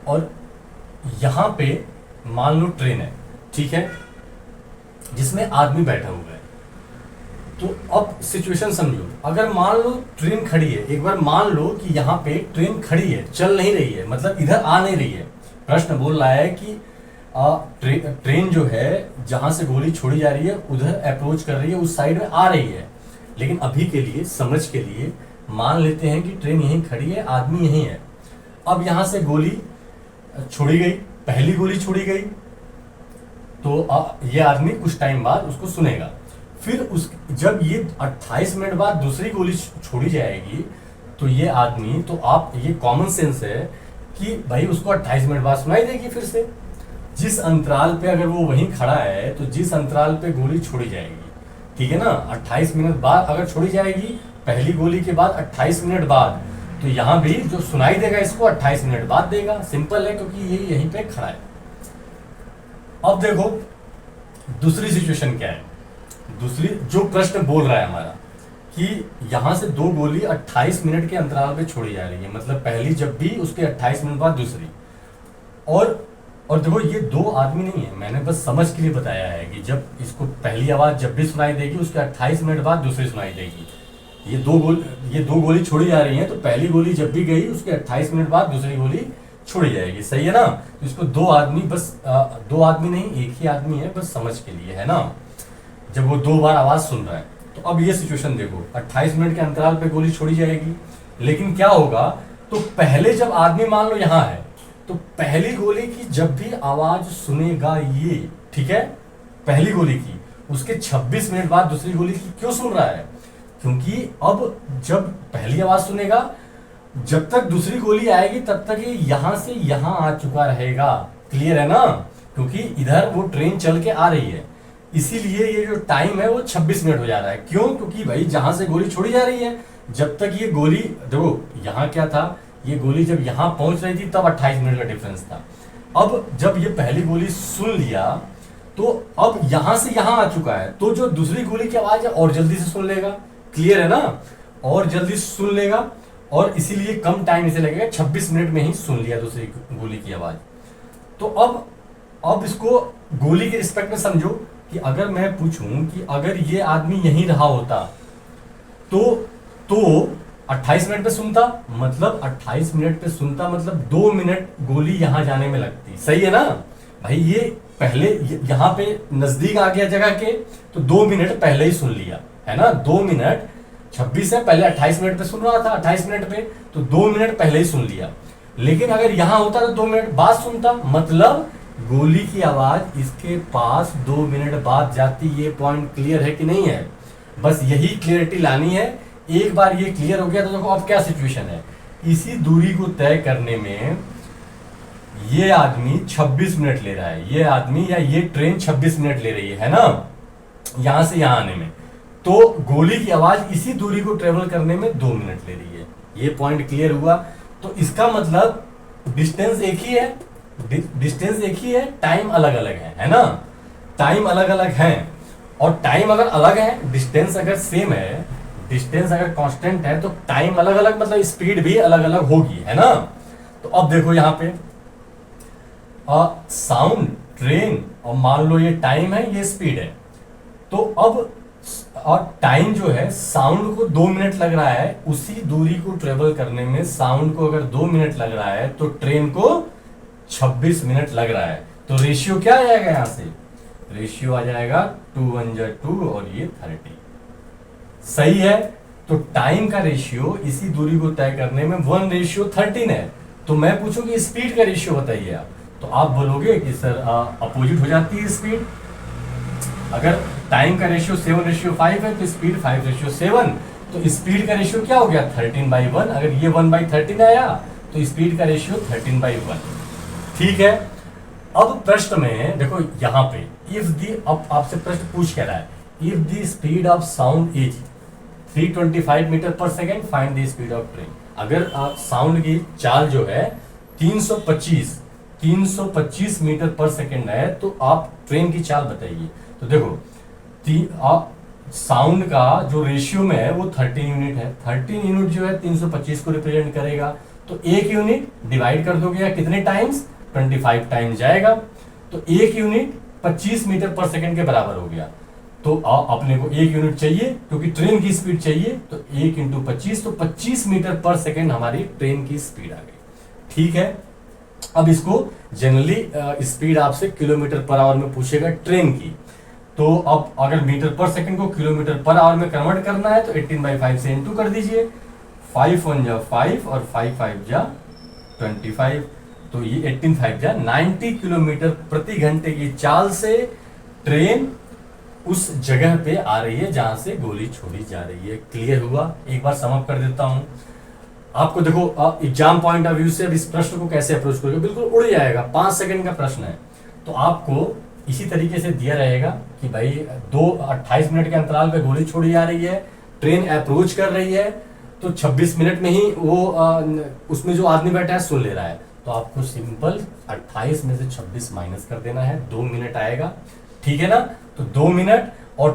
और यहां पे मान लो ट्रेन है, ठीक है, जिसमें आदमी बैठा हुआ है। तो अब सिचुएशन समझो, अगर मान लो ट्रेन खड़ी है, एक बार मान लो कि यहाँ पे ट्रेन खड़ी है, चल नहीं रही है, मतलब इधर आ नहीं रही है। प्रश्न बोल रहा है कि ट्रेन जो है जहां से गोली छोड़ी जा रही है उधर अप्रोच कर रही है, उस साइड में आ रही है, लेकिन अभी के लिए समझ के लिए मान लेते हैं कि ट्रेन यहीं खड़ी है, आदमी यहीं है। अब यहां से गोली छोड़ी गई, पहली गोली छोड़ी गई, तो ये आदमी कुछ टाइम बाद उसको सुनेगा। फिर जब ये 28 मिनट बाद दूसरी गोली छोड़ी जाएगी तो ये आदमी, तो आप ये कॉमन सेंस है कि भाई उसको 28 मिनट बाद सुनाई देगी फिर से। जिस अंतराल पे अगर वो वहीं खड़ा है तो जिस अंतराल पे गोली छोड़ी जाएगी, ठीक है ना, 28 मिनट बाद अगर छोड़ी जाएगी पहली गोली के बाद 28 मिनट बाद, तो यहां भी जो सुनाई देगा इसको 28 मिनट बाद देगा। सिंपल है, क्योंकि ये यहीं पे खड़ा है। अब देखो दूसरी सिचुएशन क्या है, दूसरी जो प्रश्न बोल रहा है हमारा कि यहां से दो गोली 28 मिनट के अंतराल पे छोड़ी जा रही है, मतलब पहली जब भी उसके 28 मिनट बाद दूसरी। और देखो ये दो आदमी नहीं है, मैंने बस समझ के लिए बताया है कि जब इसको पहली आवाज जब भी सुनाई देगी उसके 28 मिनट बाद दूसरी सुनाई देगी। ये दो गोली छोड़ी जा रही है, तो पहली गोली जब भी गई उसके 28 मिनट बाद दूसरी गोली छोड़ी जाएगी। सही है ना? तो इसको दो आदमी, बस दो आदमी नहीं, एक ही आदमी है, बस समझ के लिए है ना, जब वो दो बार आवाज सुन रहा है। तो अब ये सिचुएशन देखो, 28 मिनट के अंतराल पे गोली छोड़ी जाएगी, लेकिन क्या होगा, तो पहले जब आदमी मान लो यहां है तो पहली गोली की जब भी आवाज सुनेगा ये, ठीक है, पहली गोली की, उसके 26 मिनट बाद दूसरी गोली की क्यों सुन रहा है? क्योंकि अब जब पहली आवाज सुनेगा, जब तक दूसरी गोली आएगी तब तक ये यहां से यहां आ चुका रहेगा। क्लियर है ना? क्योंकि इधर वो ट्रेन चल के आ रही है, इसीलिए ये जो टाइम है वो 26 मिनट हो जा रहा है। क्यों? क्योंकि भाई जहां से गोली छोड़ी जा रही है, जब तक ये गोली, देखो यहां क्या था, ये गोली जब यहां पहुंच रही थी तब 28 मिनट का डिफरेंस था। अब जब ये पहली गोली सुन लिया तो अब यहां से यहां आ चुका है, तो जो दूसरी गोली की आवाज है और जल्दी से सुन लेगा। क्लियर है ना? और जल्दी सुन लेगा, और इसीलिए कम टाइम इसे लगेगा, 26 मिनट में ही सुन लिया दूसरी गोली की आवाज। तो अब इसको गोली के रिस्पेक्ट में समझो कि अगर मैं पूछूं कि अगर ये आदमी यहीं रहा होता तो 28 मिनट पे सुनता, मतलब 28 मिनट पे सुनता मतलब 2 मिनट गोली यहां जाने में लगती। सही है ना भाई? ये पहले यहां पे नजदीक आ गया जगह के, तो 2 मिनट पहले ही सुन लिया, है ना? 2 मिनट, 26 है, पहले 28 मिनट पे सुन रहा था, 28 मिनट पे, तो 2 मिनट पहले ही सुन लिया। लेकिन अगर यहां होता तो 2 मिनट बाद सुनता, मतलब गोली की आवाज इसके पास 2 मिनट बाद जाती। ये पॉइंट क्लियर है कि नहीं है? बस यही क्लियरिटी लानी है। एक बार ये क्लियर हो गया तो देखो अब क्या सिचुएशन है। इसी दूरी को तय करने में ये आदमी 26 मिनट ले रहा है, ये आदमी या ये ट्रेन 26 मिनट ले रही है ना, यहां से यहां आने में, तो गोली की आवाज इसी दूरी को ट्रेवल करने में 2 मिनट ले रही है। ये पॉइंट क्लियर हुआ? तो इसका मतलब डिस्टेंस एक ही है, डिस्टेंस एक ही है, टाइम अलग अलग है ना? टाइम अलग अलग है, और टाइम अगर अलग है, डिस्टेंस अगर सेम है, डिस्टेंस अगर कांस्टेंट है तो टाइम अलग अलग, मतलब स्पीड भी अलग अलग होगी, है ना। तो अब देखो यहाँ पे साउंड, ट्रेन, और मान लो ये टाइम है, ये स्पीड है। तो अब और टाइम जो है, साउंड को 2 मिनट लग रहा है, उसी दूरी को ट्रेवल करने में साउंड को अगर 2 मिनट लग रहा है तो ट्रेन को 26 मिनट लग रहा है। तो रेशियो क्या आ जाएगा, यहां से रेशियो आ जाएगा 2 1 जा 2 और ये 30। सही है। तो टाइम का रेशियो इसी दूरी को तय करने में 1:13 है। तो मैं पूछूं कि स्पीड का रेशियो बताइए आप, तो आप बोलोगे कि सर अपोजिट हो जाती है स्पीड। अगर टाइम का रेशियो 7:5 है तो स्पीड 5:7। तो स्पीड का रेशियो क्या हो गया, 13/1। अगर ये 1/13 आया तो स्पीड का रेशियो 13/1। ठीक है। अब प्रश्न में देखो यहां पे इफ दी, अब आपसे प्रश्न पूछ क्या रहा है, if the speed of sound is 325 metre per second, find the speed of train. अगर साउंड की चाल जो है 325 मीटर पर सेकेंड है तो आप ट्रेन की चाल बताइए। तो देखो साउंड का जो रेशियो में है वो 13 यूनिट है। 13 यूनिट जो है 325 को रिप्रेजेंट करेगा। तो एक यूनिट डिवाइड कर दोगे या कितने टाइम्स, 25 टाइम्स जाएगा। तो एक यूनिट 25 मीटर पर सेकेंड के बराबर हो गया। तो अपने को एक यूनिट चाहिए क्योंकि ट्रेन की स्पीड चाहिए, तो 1 × 25, तो 25 मीटर पर सेकेंड हमारी ट्रेन की स्पीड आ गई। ठीक है। अब इसको जनरली स्पीड आपसे किलोमीटर पर आवर में पूछेगा ट्रेन की। तो अब अगर मीटर पर सेकंड को किलोमीटर पर आवर में कन्वर्ट करना है तो 18/5 से इंटू कर दीजिए। 5 1 जा 5 और 5 5 जा 25। तो ये 18 5 जा 90 किलोमीटर प्रति घंटे की चाल से ट्रेन उस जगह पे आ रही है जहां से गोली छोड़ी जा रही है। क्लियर हुआ। एक बार समअप कर देता हूं आपको। देखो एग्जाम पॉइंट ऑफ व्यू से अब इस प्रश्न को कैसे अप्रोच करोगे, बिल्कुल उड़ जाएगा। 5 सेकंड का प्रश्न है तो आपको इसी तरीके से दिया रहेगा कि भाई 28 मिनट के अंतराल पे गोली छोड़ी जा रही है, ट्रेन अप्रोच कर रही है, तो 26 मिनट में ही वो उसमें जो आदमी बैठा है सुन ले रहा है। तो आपको सिंपल 28 में से 26 माइनस कर देना है, 2 मिनट आएगा। ठीक है ना। तो 2 मिनट और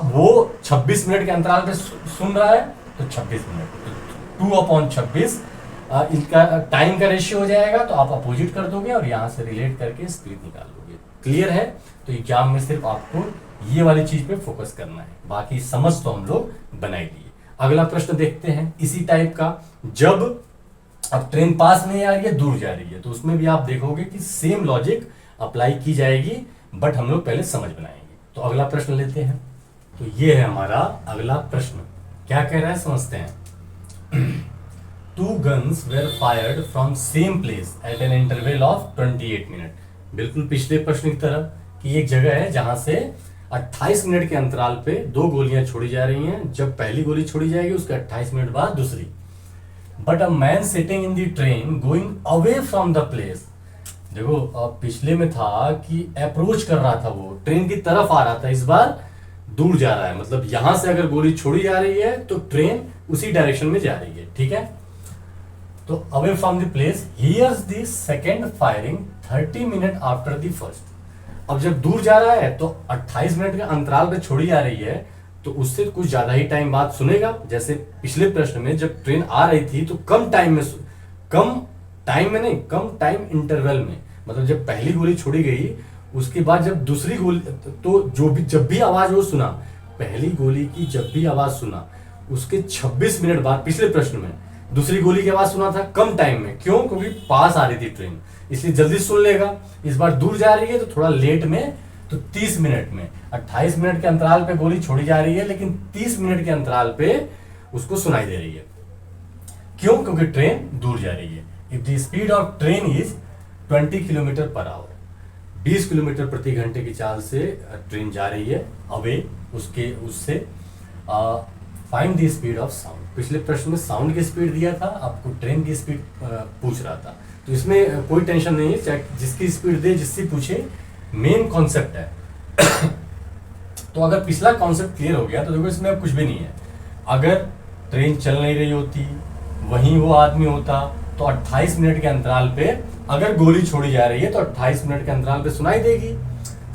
वो 26 मिनट के अंतराल पे सुन रहा है तो 26 मिनट, 2/26 इनका टाइम का रेशियो हो जाएगा। तो आप अपोजिट कर दोगे और यहां से रिलेट करके स्पीड निकाल लोगे। क्लियर है। तो एग्जाम में सिर्फ आपको ये वाली चीज पे फोकस करना है, बाकी समझ तो हम लोग बना ही लिए। अगला प्रश्न देखते हैं इसी टाइप का। जब अब ट्रेन पास नहीं आ रही है, दूर जा रही है, तो उसमें भी आप देखोगे कि सेम लॉजिक अप्लाई की जाएगी, बट हम लोग पहले समझ बनाएंगे। तो अगला प्रश्न लेते हैं। तो ये है हमारा अगला प्रश्न। क्या कह रहा है समझते हैं। 2 guns were fired from same place at an interval of 28 minute. बिल्कुल पिछले प्रश्न की तरह कि एक जगह है जहां से 28 मिनट के अंतराल पे 2 गोलियां छोड़ी जा रही हैं। जब पहली गोली छोड़ी जाएगी उसके 28 मिनट बाद दूसरी। But a man sitting in the train going away from the place. देखो पिछले में था कि अप्रोच कर रहा था, वो ट्रेन की तरफ आ रहा था, इस बार दूर जा रहा है। मतलब यहां से अगर गोली छोड़ी जा रही है तो ट्रेन उसी डायरेक्शन में जा रही है। ठीक है। तो away from the place hears the second firing 30 minute after the first. अब जब दूर जा रहा है तो 28 मिनट के अंतराल पे छोड़ी जा रही है, तो उससे कुछ ज्यादा ही टाइम बाद सुनेगा। जैसे पिछले प्रश्न में जब ट्रेन आ रही थी तो कम टाइम कम टाइम इंटरवल में, मतलब जब पहली गोली छोड़ी गई उसके बाद जब दूसरी गोली, तो जब भी आवाज वो सुना, पहली गोली की जब भी आवाज सुना उसके 26 मिनट बाद पिछले प्रश्न में दूसरी गोली की आवाज सुना था कम टाइम में। क्यों? क्योंकि पास आ रही थी ट्रेन, इसलिए जल्दी सुन लेगा। इस बार दूर जा रही है तो थोड़ा लेट में, तो 30 मिनट में। 28 मिनट के अंतराल पे गोली छोड़ी जा रही है लेकिन 30 मिनट के अंतराल पे उसको सुनाई दे रही है। क्यों? क्योंकि ट्रेन दूर जा रही है। If the speed of train is 20 kilometre per hour, 20 kilometre प्रति घंटे की चाल से ट्रेन जा रही है अवे उससे। Find the speed of sound. पिछले प्रश्न में साउंड की स्पीड दिया था, आपको ट्रेन की स्पीड पूछ रहा था। तो इसमें कोई टेंशन नहीं है, चाहे जिसकी स्पीड दे, जिससे पूछे, मेन कॉन्सेप्ट है। तो अगर पिछला कॉन्सेप्ट क्लियर हो गया तो देखो इसमें अब कुछ भी नहीं है। अगर ट्रेन चल नहीं रही होती, वहीं वो आदमी होता, तो 28 मिनट के अंतराल पे अगर गोली छोड़ी जा रही है तो 28 मिनट के अंतराल पे सुनाई देगी।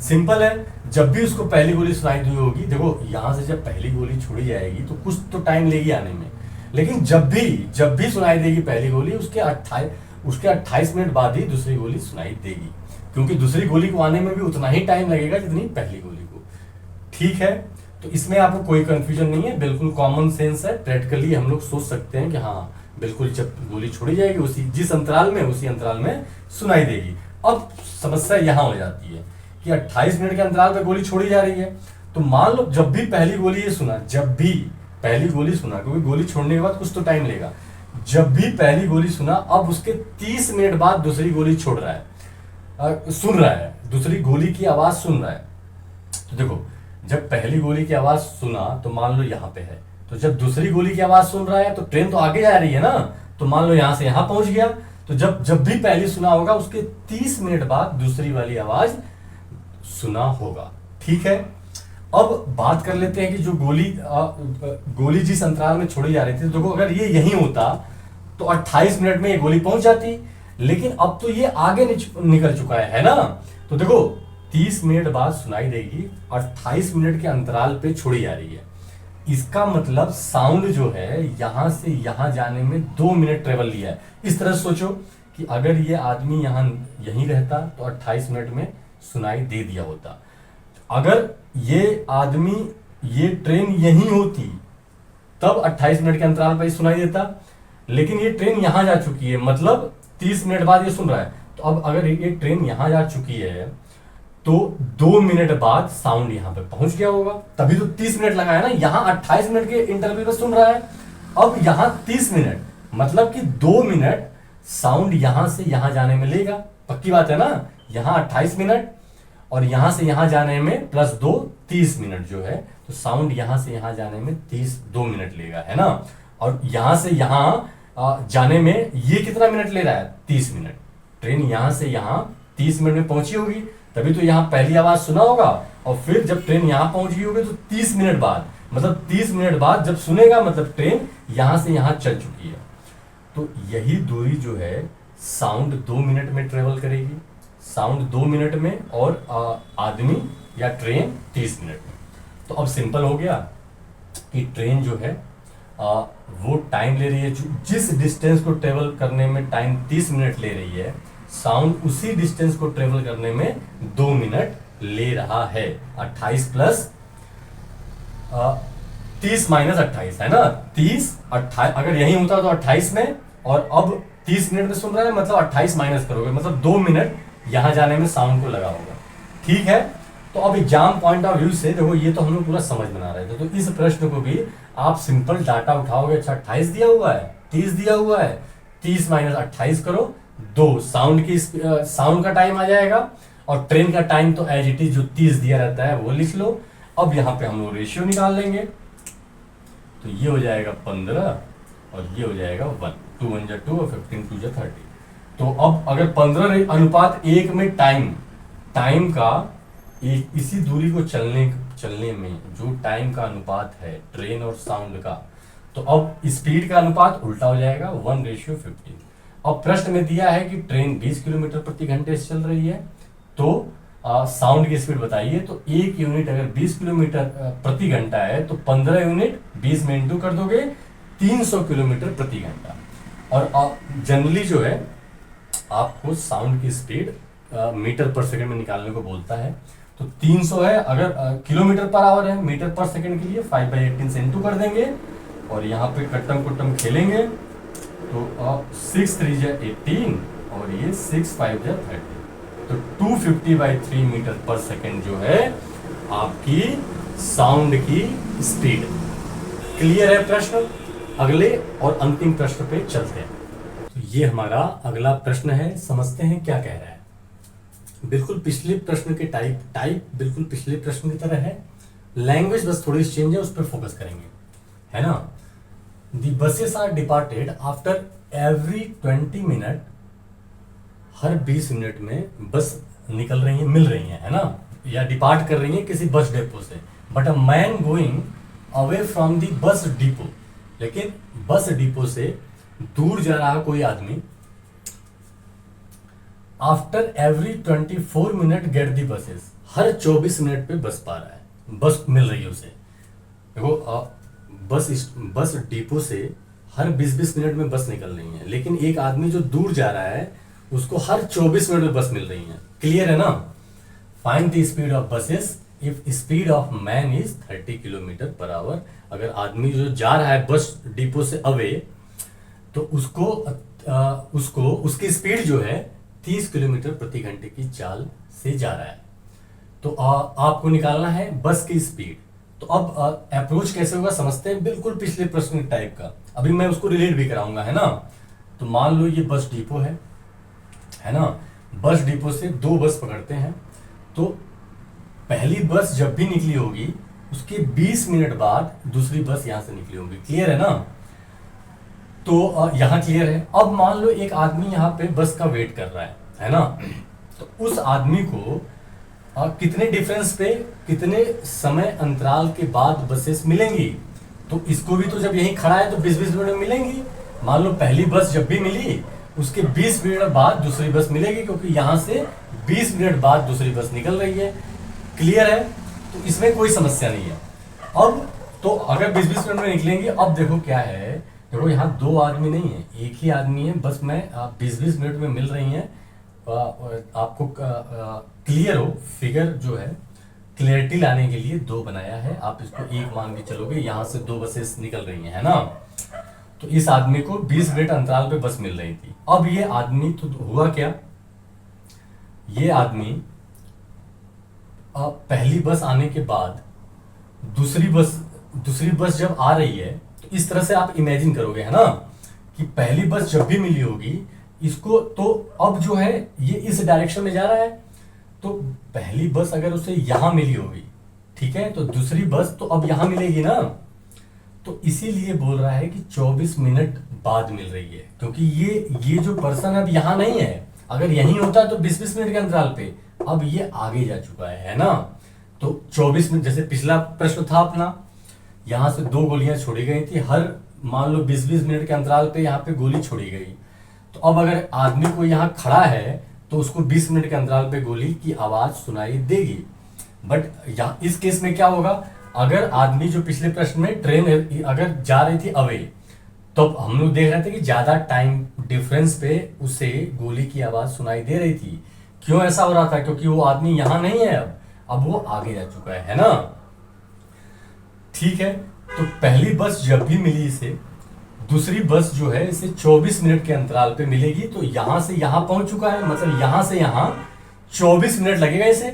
सिंपल है, जब भी उसको पहली गोली सुनाई दी होगी, देखो यहां से जब पहली गोली छोड़ी जाएगी तो कुछ तो टाइम लेगी आने में, लेकिन जब भी सुनाई देगी पहली गोली, उसके 28 मिनट बाद ही दूसरी गोली सुनाई देगी, क्योंकि दूसरी गोली को आने में भी उतना ही टाइम लगेगा जितनी पहली गोली को। ठीक है, तो इसमें आपको कोई कंफ्यूजन नहीं है, बिल्कुल कॉमन सेंस है। प्रैक्टिकली हम लोग सोच सकते हैं कि हाँ बिल्कुल जब गोली छोड़ी जाएगी उसी जिस अंतराल में, उसी अंतराल में सुनाई देगी। अब समस्या यहां हो जाती है कि 28 मिनट के अंतराल पे गोली छोड़ी जा रही है, तो मान लो जब भी पहली गोली ये सुना, जब भी पहली गोली सुना, क्योंकि गोली छोड़ने के बाद कुछ तो टाइम लेगा, जब भी पहली गोली सुना, अब उसके 30 मिनट बाद दूसरी गोली छोड़ रहा है, सुन रहा है, दूसरी गोली की आवाज सुन रहा है। तो देखो जब पहली गोली की आवाज सुना तो मान लो यहाँ पे है, तो जब दूसरी गोली की आवाज सुन रहा है तो ट्रेन तो आगे जा रही है ना, तो मान लो यहां से यहां पहुंच गया, तो जब भी पहली सुना होगा उसके 30 मिनट बाद दूसरी वाली आवाज सुना होगा। ठीक है, अब बात कर लेते हैं कि जो गोली जिस अंतराल में छोड़ी जा रही थी, देखो अगर ये यही होता तो 28 मिनट में ये गोली पहुंच जाती, लेकिन अब तो ये आगे निकल चुका है ना। तो देखो 30 मिनट बाद सुनाई देगी, 28 मिनट के अंतराल पे छोड़ी जा रही है, इसका मतलब साउंड जो है यहां से यहां जाने में 2 मिनट ट्रेवल लिया है। इस तरह सोचो कि अगर ये आदमी यहीं रहता तो 28 मिनट में सुनाई दे दिया होता, अगर ये ट्रेन यहीं होती तब 28 मिनट के अंतराल पर सुनाई देता, लेकिन ये ट्रेन यहां जा चुकी है, मतलब 30 मिनट बाद ये सुन रहा है। तो अब अगर ये ट्रेन यहां जा चुकी है तो 2 मिनट बाद साउंड यहां पे पहुंच गया होगा, तभी तो 30 मिनट लगा है ना। यहां 28 मिनट के इंटरवल पे सुन रहा है, अब यहां 30 मिनट, मतलब कि 2 मिनट साउंड यहां से यहां जाने में लेगा। पक्की बात है ना, यहां 28 मिनट और यहां से यहां जाने में प्लस 2 30 मिनट जो है, तो साउंड यहां से यहां जाने में 2 मिनट लेगा, है ना। और यहां से यहां जाने में ये कितना मिनट ले रहा है, 30 मिनट। ट्रेन यहां से यहां 30 मिनट में पहुंची होगी, तभी तो यहां पहली आवाज सुना होगा, और फिर जब ट्रेन यहां पहुंच गई होगी तो 30 मिनट बाद, मतलब 30 मिनट बाद जब सुनेगा, मतलब ट्रेन यहां से यहां चल चुकी है। तो यही दूरी जो है साउंड 2 मिनट में ट्रेवल करेगी, साउंड 2 मिनट में, और आदमी या ट्रेन 30 मिनट में। तो अब सिंपल हो गया कि ट्रेन जो है वो टाइम ले रही है, जिस डिस्टेंस को ट्रेवल करने में टाइम 30 मिनट ले रही है, साउंड उसी डिस्टेंस को ट्रेवल करने में 2 मिनट ले रहा है। 28 प्लस 30 माइनस 28 है ना, 30 28, अगर यही होता तो 28 में, और अब 30 मिनट में सुन रहा है, मतलब 28 माइनस करोगे, मतलब 2 मिनट यहां जाने में साउंड को लगा होगा। ठीक है, तो अब एग्जाम पॉइंट ऑफ व्यू से देखो, ये तो हम लोग पूरा समझ बना रहे थे, तो इस प्रश्न को भी आप सिंपल डाटा उठाओगे। अच्छा 28 दिया हुआ है, 30 दिया हुआ है, 30 माइनस 28 करो, 2 साउंड का टाइम आ जाएगा, और ट्रेन का टाइम तो एज इट इज जो 30 दिया रहता है वो लिख लो। अब यहाँ पे हम लोग रेशियो निकाल लेंगे, तो ये हो जाएगा 15 और ये हो जाएगा 1, 2 1 जा 2 और 15 2 जा 30। तो अब अगर 15:1 में टाइम का इसी दूरी को चलने में जो टाइम का अनुपात है ट्रेन और साउंड का, तो अब स्पीड का अनुपात उल्टा हो जाएगा, 1:15। अब प्रश्न में दिया है कि ट्रेन 20 किलोमीटर प्रति घंटे से चल रही है, तो साउंड की स्पीड बताइए। तो 1 यूनिट अगर 20 किलोमीटर प्रति घंटा है, तो 15 यूनिट 20 में इंटू कर दोगे, 300 किलोमीटर प्रति घंटा। और जनरली जो है आपको साउंड की स्पीड मीटर पर सेकंड में निकालने को बोलता है, तो 300 है, अगर किलोमीटर पर आवर है, मीटर पर सेकंड के लिए 5/18 से इंटू कर देंगे, और यहाँ पे कट्टम कुट्टम खेलेंगे, तो 6 3 जा 18 और ये 6 5 जा 30, तो 250/3 मीटर पर सेकंड जो है आपकी साउंड की स्पीड। क्लियर है प्रश्न? अगले और अंतिम प्रश्न पे चलते हैं। तो ये हमारा अगला प्रश्न है, समझते हैं क्या कह रहा है। बिल्कुल पिछले प्रश्न के टाइप बिल्कुल पिछले प्रश्न की तरह है, लैंग्वेज बस थोड़ी चेंज है, उस पर फोकस करेंगे, है ना। The buses are departed after every 20 minute, हर 20 मिनट में बस निकल रही है, मिल रही है ना, या डिपार्ट कर रही है किसी बस डेपो से। But a man going away from the bus depot, लेकिन बस डिपो से दूर जा रहा कोई आदमी, after every 24 minute get the buses, her 24 minute पे बस पा रहा है, बस मिल रही है उसे। देखो बस डिपो से हर 20-20 मिनट में बस निकल रही है, लेकिन एक आदमी जो दूर जा रहा है उसको हर 24 मिनट में बस मिल रही है। क्लियर है ना? Find the speed of buses if speed of man is 30 kilometre per hour. अगर आदमी जो जा रहा है बस डिपो से अवे, तो उसको उसकी स्पीड जो है 30 किलोमीटर प्रति घंटे की चाल से जा रहा है। तो आपको निकालना है बस की स्पीड। तो अब अप्रोच कैसे होगा समझते हैं, बिल्कुल पिछले प्रश्न टाइप का। अभी मैं उसको रिलेट भी कराऊंगा, है ना? तो मान लो ये बस डिपो है ना? बस डिपो से 2 बस पकड़ते हैं। तो पहली बस जब भी निकली होगी उसके 20 मिनट बाद दूसरी बस यहां से निकली होगी। क्लियर है ना? तो यहां क्लियर है। अब मान लो एक आदमी यहाँ पे बस का वेट कर रहा है ना? तो उस आदमी को कितने डिफरेंस पे, कितने समय अंतराल के बाद बसेस मिलेंगी? तो इसको भी तो जब यहीं खड़ा है तो 20-20 मिनट में मिलेंगी। मान लो पहली बस जब भी मिली उसके 20 मिनट बाद दूसरी बस मिलेगी, क्योंकि यहां से 20 मिनट बाद दूसरी बस निकल रही है। क्लियर है? तो इसमें कोई समस्या नहीं है। अब तो अगर 20-20 मिनट में निकलेंगे, अब देखो क्या है, देखो यहाँ 2 आदमी नहीं है, एक ही आदमी है, बस में 20-20 मिनट में मिल रही है। आपको क्लियर हो, फिगर जो है क्लियरिटी लाने के लिए 2 बनाया है, आप इसको 1 मान के चलोगे। यहाँ से 2 बसेस निकल रही हैं, है ना? तो इस आदमी को 20 मिनट अंतराल पे बस मिल रही थी। अब ये आदमी तो हुआ क्या, ये आदमी पहली बस आने के बाद दूसरी बस जब आ रही है, तो इस तरह से आप इमेजिन करोगे, है ना, कि पहली बस जब भी मिली होगी इसको, तो अब जो है ये इस डायरेक्शन में जा रहा है। तो पहली बस अगर उसे यहां मिली होगी, ठीक है, तो दूसरी बस तो अब यहां मिलेगी ना। तो इसीलिए बोल रहा है कि 24 मिनट बाद मिल रही है, क्योंकि ये जो पर्सन अब यहां नहीं है। अगर यहीं होता तो 20-20 मिनट के अंतराल पे, अब ये आगे जा चुका है ना? तो 24 मिनट, जैसे पिछला प्रश्न था अपना, यहां से 2 गोलियां छोड़ी गई थी, हर मान लो 20-20 मिनट के अंतराल पे यहाँ पे गोली छोड़ी गई। तो अब अगर आदमी को यहाँ खड़ा है तो उसको 20 मिनट के अंतराल पे गोली की आवाज सुनाई देगी। बट यहाँ इस केस में क्या होगा, अगर आदमी जो पिछले प्रश्न में ट्रेन अगर जा रही थी अवे, तो हम लोग देख रहे थे कि ज्यादा टाइम डिफरेंस पे उसे गोली की आवाज सुनाई दे रही थी। क्यों ऐसा हो रहा था? क्योंकि वो आदमी यहां नहीं है, अब वो आगे जा चुका है ना? ठीक है। तो पहली बस जब भी मिली इसे, दूसरी बस जो है इसे 24 मिनट के अंतराल पे मिलेगी। तो यहां से यहां पहुंच चुका है, मतलब यहां से यहां 24 मिनट लगेगा इसे।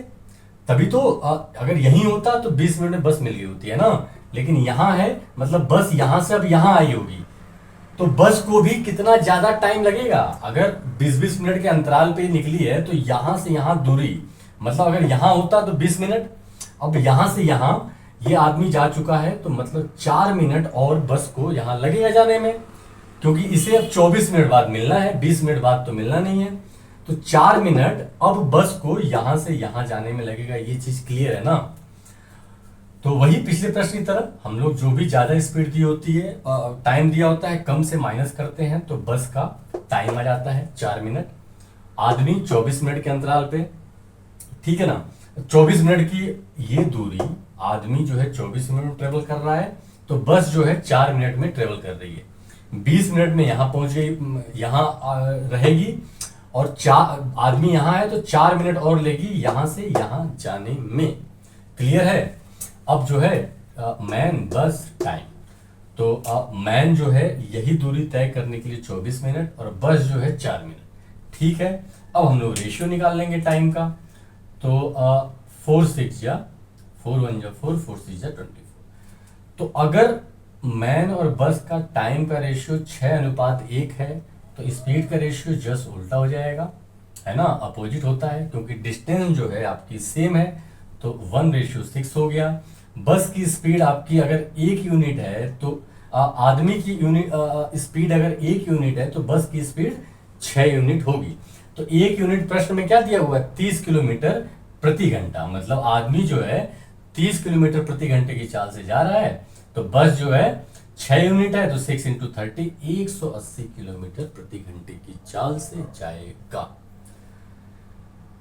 तभी तो अगर यहीं होता तो 20 मिनट में बस मिल गई होती, है ना? लेकिन यहां है, मतलब बस यहां से अब यहां आई होगी, तो बस को भी कितना ज्यादा टाइम लगेगा। अगर 20-20 मिनट के अंतराल पे निकली है तो यहां से यहां दूरी, मतलब अगर यहां होता तो 20 मिनट, अब यहां से यहां ये आदमी जा चुका है, तो मतलब 4 मिनट और बस को यहां लगेगा जाने में, क्योंकि इसे अब 24 मिनट बाद मिलना है, 20 मिनट बाद तो मिलना नहीं है। तो 4 मिनट अब बस को यहां से यहां जाने में लगेगा। ये चीज क्लियर है ना? तो वही पिछले प्रश्न की तरह हम लोग जो भी ज्यादा स्पीड दी होती है, टाइम दिया होता है, कम से माइनस करते हैं तो बस का टाइम आ जाता है 4 मिनट। आदमी 24 मिनट के अंतराल पे, ठीक है ना? 24 मिनट की ये दूरी आदमी जो है 24 मिनट में ट्रेवल कर रहा है, तो बस जो है 4 मिनट में ट्रेवल कर रही है। 20 मिनट में यहां पहुंच गई, यहां रहेगी, और आदमी यहां है तो 4 मिनट और लेगी यहां से यहां जाने में। क्लियर है? अब जो है मैन बस टाइम, तो मैन जो है यही दूरी तय करने के लिए 24 मिनट और बस जो है 4 मिनट। ठीक है। अब हम लोग रेशियो निकाल लेंगे टाइम का। तो 4 6 या 4 1 जा 4 4 6 जा 24। तो अगर मैन और बस का टाइम का रेशियो 6:1 है, तो स्पीड का रेशियो जस्ट उल्टा हो जाएगा, है ना? अपोजिट होता है, क्योंकि डिस्टेंस जो है आपकी सेम है, तो 1:6 हो गया। बस की स्पीड आपकी अगर 1 यूनिट है, तो आदमी की यूनिट स्पीड अगर 1 यूनिट है, तो बस की स्पीड 6 यूनिट होगी। तो 1 यूनिट प्रश्न में क्या दिया हुआ है? 30 किलोमीटर प्रति घंटा। मतलब आदमी जो है 30 किलोमीटर प्रति घंटे की चाल से जा रहा है, तो बस जो है 6 यूनिट है, तो 6 × 30 180 किलोमीटर प्रति घंटे की चाल से जाएगा।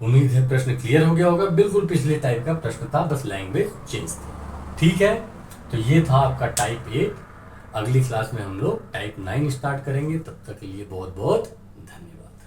उम्मीद है प्रश्न क्लियर हो गया होगा। बिल्कुल पिछले टाइप का प्रश्न था, बस लैंग्वेज चेंज थी। ठीक है, तो ये था आपका टाइप 8। अगली क्लास में हम लोग टाइप 9 स्टार्ट करेंगे। तब तक के लिए बहुत बहुत